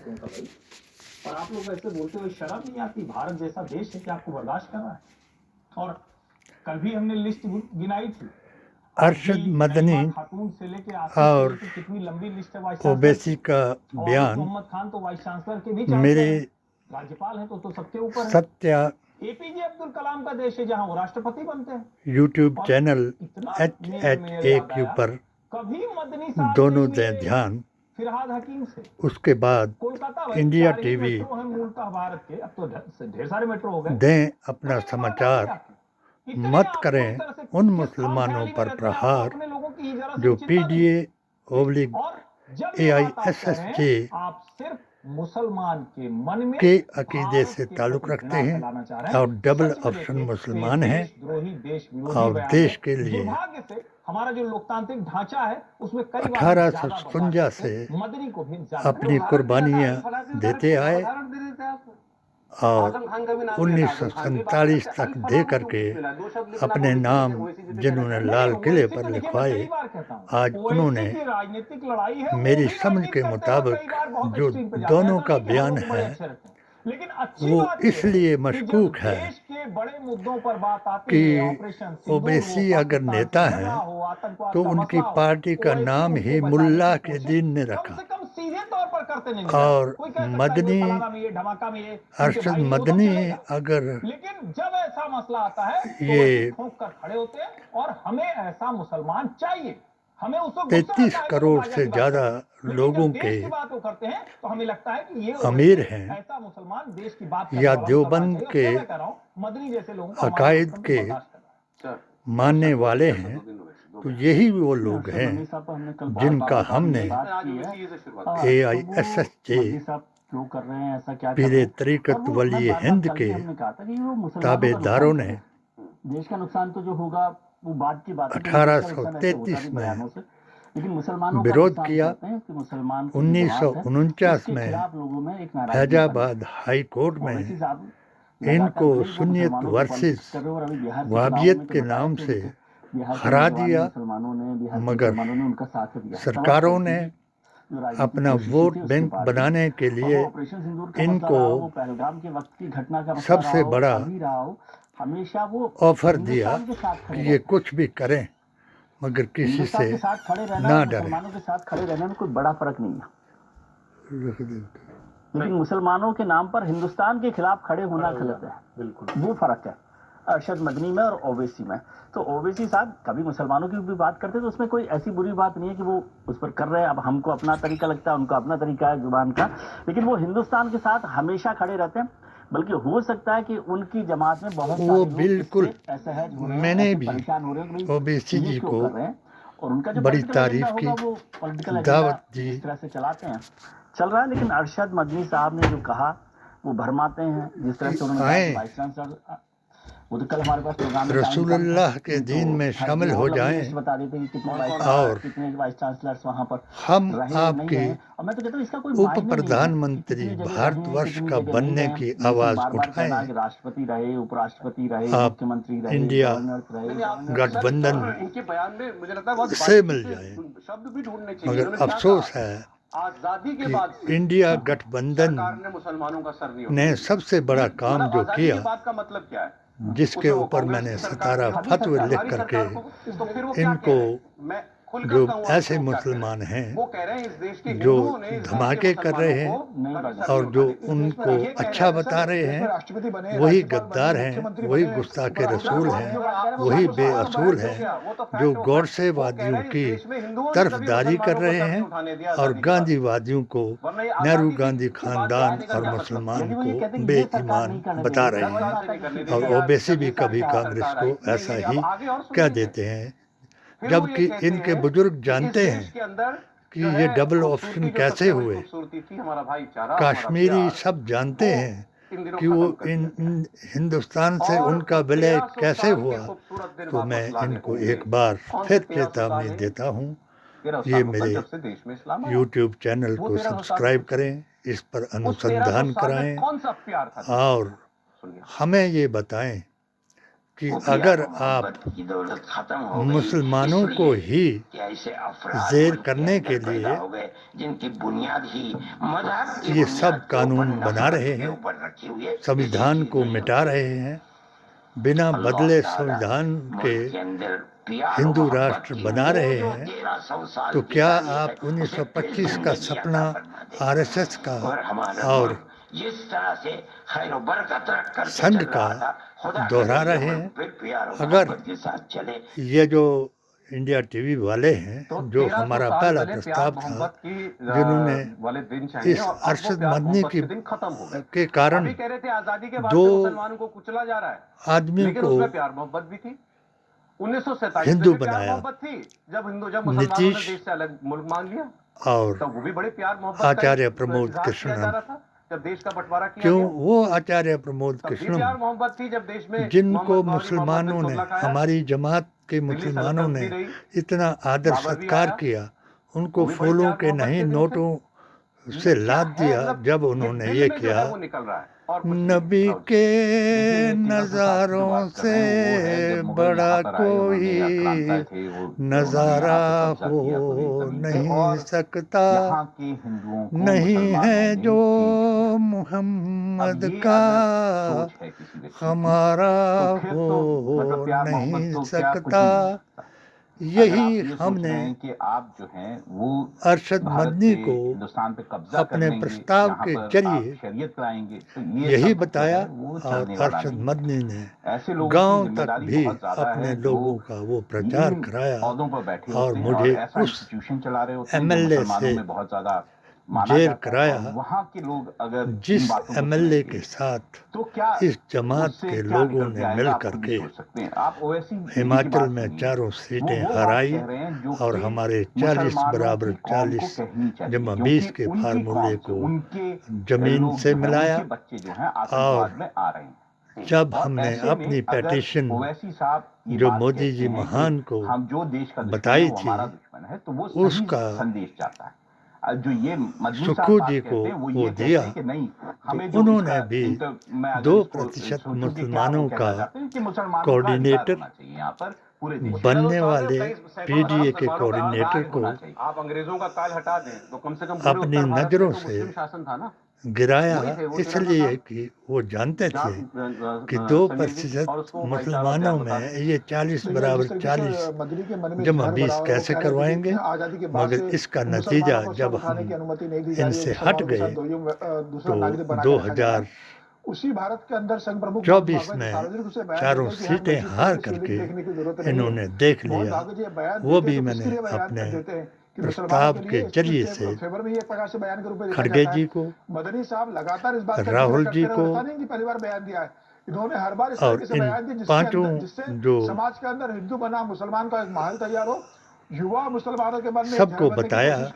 देशों का भाई, और आप लोग ऐसे बोलते हुए शर्म नहीं आती? भारत जैसा देश है कि आपको बर्दाश्त कर रहा है? और कल भी हमने लिस्ट गिनाई थी, अरशद मदनी खातून से लेके आसिफ से और लेके कितनी लंबी लिस्ट है वाइस ओवैसी का और बयान मोहम्मद खान तो वाइस चांसलर के भी मेरे राज्यपाल है तो सबके ऊपर है। सत्या एपीजे अब्दुल कलाम का देश है जहां वो राष्ट्रपति बनते हैं। यूट्यूब चैनल इतना HHAQ पर कभी मदनी साहब दोनों दें ध्यान। फिरहाद हकीम से उसके बाद कोलकाता इंडिया टीवी मूलतः भारत के, अब तो ढेर सारे मेट्रो हो गए। दें अपना समाचार, मत करें उन मुसलमानों पर प्रहार जो PDA/AISSJ आप सिर्फ मुसलमान के मन में के अकीदे से ताल्लुक़ रखते हैं और डबल ऑप्शन मुसलमान हैं और देश के लिए हमारा जो लोकतांत्रिक ढांचा है उसमें 1857 से अपनी कुर्बानियाँ देते आए और 1947 तक दे करके अपने नाम जिन्होंने लाल किले पर लिखवाए, आज उन्होंने मेरी समझ के मुताबिक जो दोनों का बयान है वो इसलिए मशकूक है कि ओवैसी अगर नेता हैं तो उनकी पार्टी का नाम ही मुल्ला के दीन ने रखा और मदनी अरशद मदनी अगर लेकिन जब ऐसा मसला आता है ये ठोक कर खड़े होते हैं और हमें ऐसा मुसलमान चाहिए, हमें उसको 33 करोड़ से ज़्यादा लोगों के करते हैं तो हमें लगता है कि ये अमीर हैं ऐसा मुसलमान देश की बात या देवबंद के मदनी जैसे लोगों अकायद के मानने वाले हैं, तो यही वो लोग हैं जिनका हमने AISSJ पीरे तरीक़त वली हिंद के ताबेदारों ने देश का नुकसान तो जो होगा वो बाद की बात 1833 में विरोध किया। 1949 में फैजाबाद हाई कोर्ट में इनको सुन्नियत वर्सेस वहाबियत के नाम से हरा दिया, मगर सरकारों ने अपना वोट बैंक बनाने के लिए इनको सबसे बड़ा ऑफर दिया कि ये कुछ भी करें मगर किसी से ना डरें। के साथ खड़े रहने में कोई बड़ा फर्क नहीं है, लेकिन मुसलमानों के नाम पर हिंदुस्तान के खिलाफ खड़े होना गलत है। बिल्कुल वो फर्क है अरशद मदनी में और ओवैसी में। तो ओवैसी साहब कभी मुसलमानों की भी बात करते तो उसमें कोई ऐसी बुरी बात नहीं है कि वो उस पर कर रहे हैं। अब हमको अपना तरीका लगता है, उनको अपना तरीका है जुबान का, लेकिन वो हिंदुस्तान के साथ हमेशा खड़े रहते हैं। बल्कि हो सकता है कि उनकी जमात में बहुत वो बिल्कुल ऐसे है मैंने भी ओवैसी जी को और उनका जो बड़ी तारीफ की, दावत दी, इस तरह से चलाते हैं, चल रहा है। लेकिन अरशद मदनी साहब ने जो कहा वो भरमाते हैं, जिस तरह से उन्होंने वाइस चांसलर वो तो कल हमारे पास प्रोग्राम रसूलुल्लाह के दीन में शामिल हो जाएं बता देते कि और कितने वाइस चांसलर्स वहाँ पर हम आपके और मैं तो कहता हूँ इसका कोई उप प्रधानमंत्री भारतवर्ष का बनने की आवाज उठाएं। राष्ट्रपति रहे, उपराष्ट्रपति रहे, आप मुख्यमंत्री रहे, इंडिया गठबंधन से मिल जाए, मगर अफसोस है कि इंडिया गठबंधन ने सबसे बड़ा काम जो किया, जिसके ऊपर मैंने 17 फतवे लिख करके इनको जो ऐसे मुसलमान हैं जो धमाके कर रहे हैं और जो उनको अच्छा बता रहे हैं, वही गद्दार हैं, वही गुस्ताखे रसूल हैं, वही बेअसूल हैं जो गौरसेवादियों की तरफदारी कर रहे हैं और गांधीवादियों को, नेहरू गांधी खानदान और मुसलमान को बेईमान बता रहे हैं। और ओवैसी भी कभी कांग्रेस को ऐसा ही कह देते हैं, जबकि इनके बुजुर्ग जानते हैं कि ये डबल ऑप्शन कैसे हुए। कश्मीरी सब जानते हैं कि वो इन हिंदुस्तान से उनका विलय कैसे हुआ। तो मैं इनको एक बार फिर चेतावनी देता हूँ, ये मेरे YouTube चैनल को सब्सक्राइब करें, इस पर अनुसंधान कराएं और हमें ये बताएं कि अगर आप मुसलमानों को ही ज़ेर करने के लिए ये सब कानून बना रहे हैं, संविधान को मिटा रहे हैं, बिना बदले संविधान के हिंदू राष्ट्र बना रहे हैं, तो क्या आप 1925 का सपना आरएसएस का और संघ का दोहरा रहे हैं? अगर ये जो इंडिया टीवी वाले हैं, जो हमारा पहला प्रस्ताव था, जिन्होंने इस अरशद मदनी के कारण दो आदमियों को हिंदू बनाया, नीतीश और आचार्य प्रमोद कृष्णन। जब देश का बंटवारा किया क्यों गया, वो आचार्य प्रमोद कृष्णन, प्यार मोहब्बत थी जब देश में जिनको मुसलमानों ने, हमारी जमात के मुसलमानों ने इतना आदर सत्कार किया, उनको फूलों के नहीं नोटों से लाद दिया जब उन्होंने ये किया। नबी के नज़ारों से बड़ा कोई नज़ारा हो नहीं सकता, नहीं है जो मोहम्मद का हमारा हो नहीं सकता। यही हमने कि आप जो हैं वो अरशद मदनी को हिंदुस्तान पे कब्जा अपने प्रस्ताव के जरिए शरीयत लाएंगे, तो यही बताया, और अरशद मदनी ने गांव तक भी अपने लोगों का वो प्रचार कराया, और मुझे उस एमएलए से जेर कराया, वहाँ के लोग अगर जिस एमएलए के साथ इस जमात के लोगों ने मिल करके हिमाचल में 4 सीटें हराई और हमारे 40 बराबर 40 जमा 20 के फार्मूले को जमीन से मिलाया। और जब हमने अपनी पेटिशन जो मोदी जी महान को बताई थी, उसका जो ये सुक्खू जी को वो दिया, तो उन्होंने भी 2% मुसलमानों का कोऑर्डिनेटर बनने वाले पीडीए के कोऑर्डिनेटर को आप अंग्रेजों का काल हटा दें तो कम से कम अपनी नजरों से शासन था ना, गिराया, इसलिए कि वो जानते थे कि 2% मुसलमानों में ये 40 बराबर 40 जमा 20 कैसे करवाएंगे। मगर इसका नतीजा जब हम इनसे हट गए तो 2024 में 4 सीटें हार करके इन्होंने देख लिया। वो भी मैंने अपने प्रस्ताव के जरिए से खड़गे जी को, मदनी साहब लगातार इस बात राहुल जी को पहली बार बयान दिया है, इन्होंने हर बार इस और तरीके से बयान दिया जिससे जो समाज के अंदर हिंदू बना मुसलमान का एक माहौल तैयार हो, युवा मुसलमानों के मन में सबको बताया,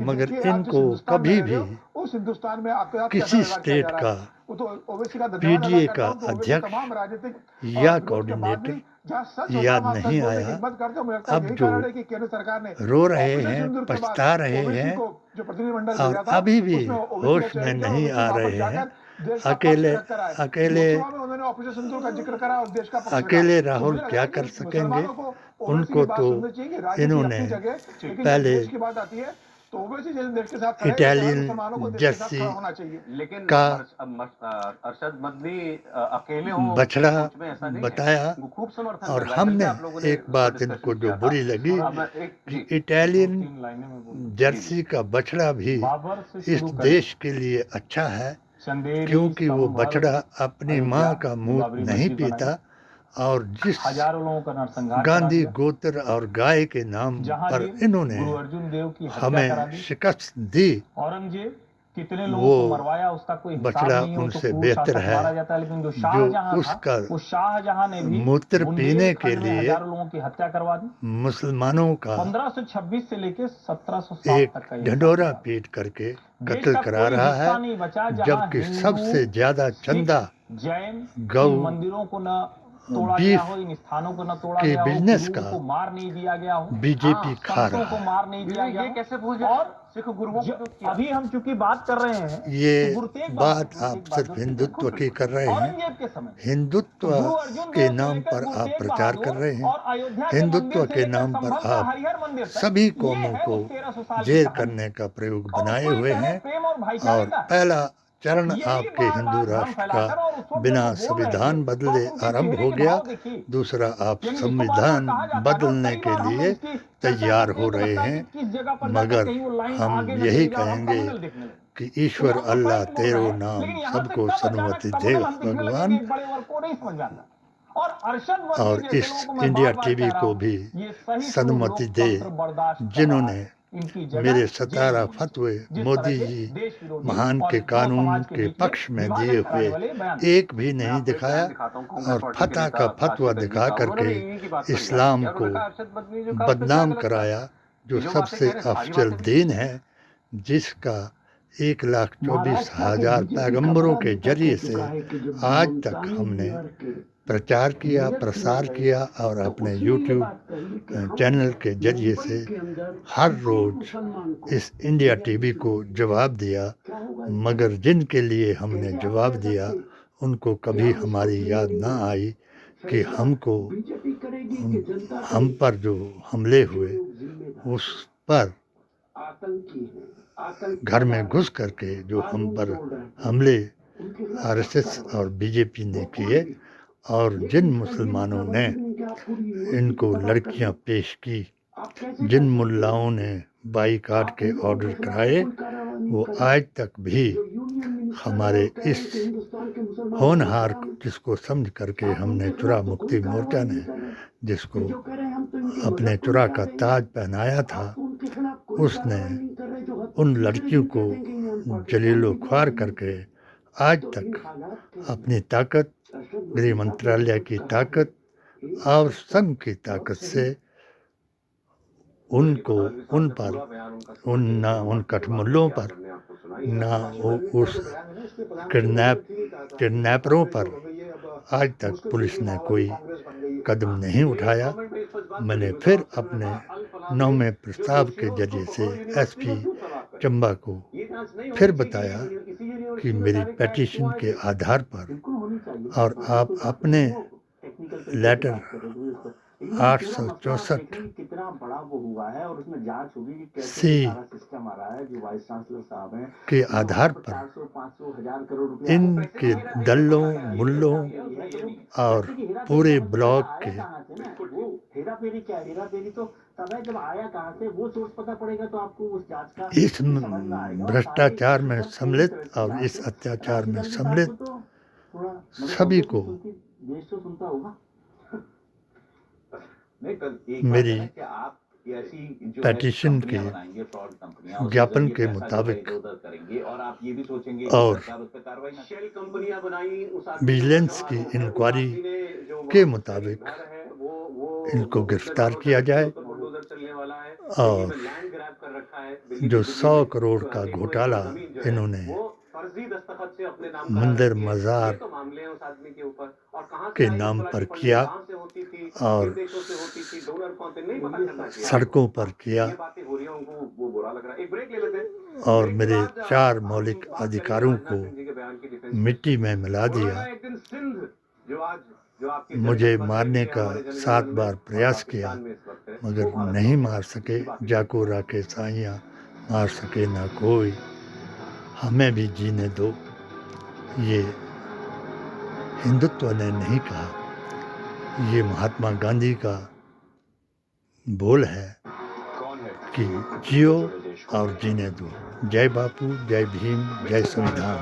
मगर इनको कभी भी उस हिंदुस्तान में किसी स्टेट का पीडीए का अध्यक्ष या कोऑर्डिनेटर याद नहीं आया। अब जो रो रहे हैं, पछता रहे हैं, और अभी भी होश में नहीं आ रहे हैं। अकेले राहुल क्या कर सकेंगे? उनको तो इन्होंने पहले इटालियन जर्सी का अरशद मदनी अकेले बछड़ा बताया, और हमने एक बात इनको जो बुरी लगी कि इटालियन जर्सी का बछड़ा भी इस देश के लिए अच्छा है, क्योंकि वो बछड़ा अपनी माँ का मूत्र नहीं पीता, और जिस गांधी गोत्र और गाय के नाम पर इन्होंने हमें शिकस्त दी, कितने लोगों वो को मरवाया उसका कोई बछड़ा उनसे बेहतर है, जो उसका शाहजहां ने भी मूत्र पीने के लिए लोगों की हत्या करवा दी। मुसलमानों का 1526 से लेकर 1707 एक तक का ढंढोरा पीट करके कत्ल करा रहा है, जबकि सबसे ज्यादा चंदा जैन गौ मंदिरों को न तोड़ा गया हो, इन स्थानों को न तोड़ा के गया हो, बिजनेस गुरुओं का को मार नहीं दिया गया हो, बीजेपी खा संतों रहा को है। मार नहीं दिया गया, ये कैसे भूल और जाए सिख गुरुओं को जो किया। अभी हम चूंकि बात कर रहे हैं ये तो गुरु तेग बात बहादुर आप सिर्फ हिंदुत्व की कर रहे हैं। औरंगजेब के समय हिंदुत्व गुरु अर्जुन के देव से नाम लेकर पर गुरु आप तेग प्रचार कर बहादुर रहे हैं। और अयोध्या के हिंदुत्व मंदिर से के लेकर नाम पर संभल का आप हरिहर मंदिर तक, सभी ये कौमों है को उस 1300 साल की जेर कहानी। करने का प्रयोग और बनाए उसको ही हुए कह रहे हैं। प्रेम और और भाईचारे का पहला चरण यही आपके बार हिंदू बार भ्रम राष्ट्र फैलाकर, और उस का वक्त बिना जब वो बोल रहे संविधान थे, बदले तो उनके आरंभ चेहरे हो के गया। भाव देखिए। दूसरा, आप यानी इसको बार बार संविधान कहा जाता है, और बदलने कई के बार हमने लिए इसकी चर्चा तैयार करते हो हैं तो रहे लगता है हैं, कि किस जगह पर जाकर मगर कहीं वो लाइन हम आगे न यही चली जाए और हम कहेंगे सबमनल दिखने लगे। कि तो ईश्वर यहाँ पर अल्लाह फर्क बोल तेरो रहे हैं, नाम लेकिन यहाँ से सबको कब अचानक सन्मति दे सबमनल हम दिखने लगे भगवान। कि एक बड़े वर्ग को नहीं समझ में आता। और अरशद वर्दी और जैसे इस लोगों को मैं इंडिया बार-बार टीवी कह रहा को हूं, भी ये सही सन्मति दे, लोकतंत्र बर्दाश्त कर रहा जिन्होंने है। इनकी जगह मेरे जेल 17 में होनी फतवे चाहिए। जिस मोदी तरह के जी देश विरोधी महान और के दो कानून समाज के के बीच पक्ष में विभाजन दिए कराने हुए वाले बयान। एक भी नहीं दिखाया, और फतह का फतवा दिखा करके इस्लाम को बदनाम कराया, जो सबसे अफजल दीन है, जिसका 1,24,000 पैगंबरों के जरिए से आज तक हमने प्रचार किया, प्रसार किया, और अपने YouTube चैनल के जरिए से हर रोज इस इंडिया टीवी को जवाब दिया। मगर जिनके लिए हमने जवाब दिया, उनको कभी हमारी याद ना आई कि हमको हम पर जो हमले हुए उस पर घर में घुस करके जो हम पर हमले आरएसएस और बीजेपी ने किए, और जिन मुसलमानों ने इनको लड़कियां पेश की, जिन मुल्लाओं ने बाईकाट के ऑर्डर कराए, वो आज तक भी हमारे इस होनहार, जिसको समझ करके हमने चुरा मुक्ति मोर्चा ने जिसको अपने चुरा का ताज पहनाया था, उसने उन लड़कियों को जलीलो ख्वार करके आज तक अपनी ताकत, गृह मंत्रालय की ताकत और संघ की ताकत से उनको उन पर उन कठमुल्लों पर ना उस किडनैपरों पर आज तक पुलिस ने कोई कदम नहीं उठाया। मैंने फिर अपने 9वें प्रस्ताव के जरिए से एसपी चंबा को फिर बताया कि मेरी पेटिशन के आधार पर, और आप अपने लेटर 864 सी के आधार पर इनके दल्लों, मुल्लों और पूरे ब्लॉक के इस भ्रष्टाचार में सम्मिलित और इस अत्याचार में सम्मिलित सभी को मेरी पेटिशन के ज्ञापन के मुताबिक और विजिलेंस की इंक्वायरी के मुताबिक इनको गिरफ्तार किया जाए, और जो 100 करोड़ का घोटाला इन्होंने मंदिर मज़ार के नाम पर किया और सड़कों पर किया, और मेरे 4 मौलिक अधिकारों को मिट्टी में मिला दिया, मुझे मारने का 7 बार प्रयास किया, मगर नहीं मार सके। जाको राखे साइयाँ मार सके ना कोई, हमें भी जीने दो। ये हिंदुत्व ने नहीं कहा, ये महात्मा गांधी का बोल है कि जियो और जीने दो। जय बापू, जय भीम, जय संविधान।